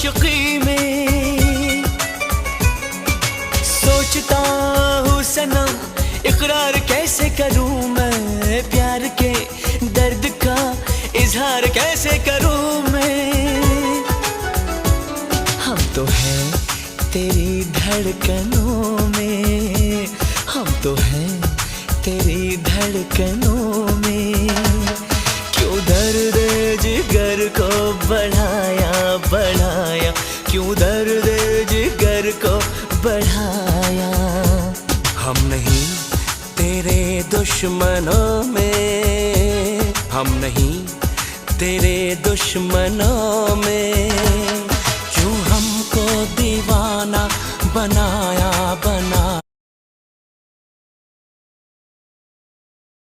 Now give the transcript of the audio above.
आशिकी में। सोचता हूँ सनम इकरार कैसे करूँ मैं, प्यार के दर्द का इजहार कैसे करूँ मैं। हम तो हैं तेरी धड़कनों में, हम तो हैं तेरी धड़कनों में। क्यों दर्द जिगर को बढ़ाया बढ़ाया, क्यों दर्द जिगर को बढ़ाया। हम नहीं तेरे दुश्मनों में, हम नहीं तेरे दुश्मनों में।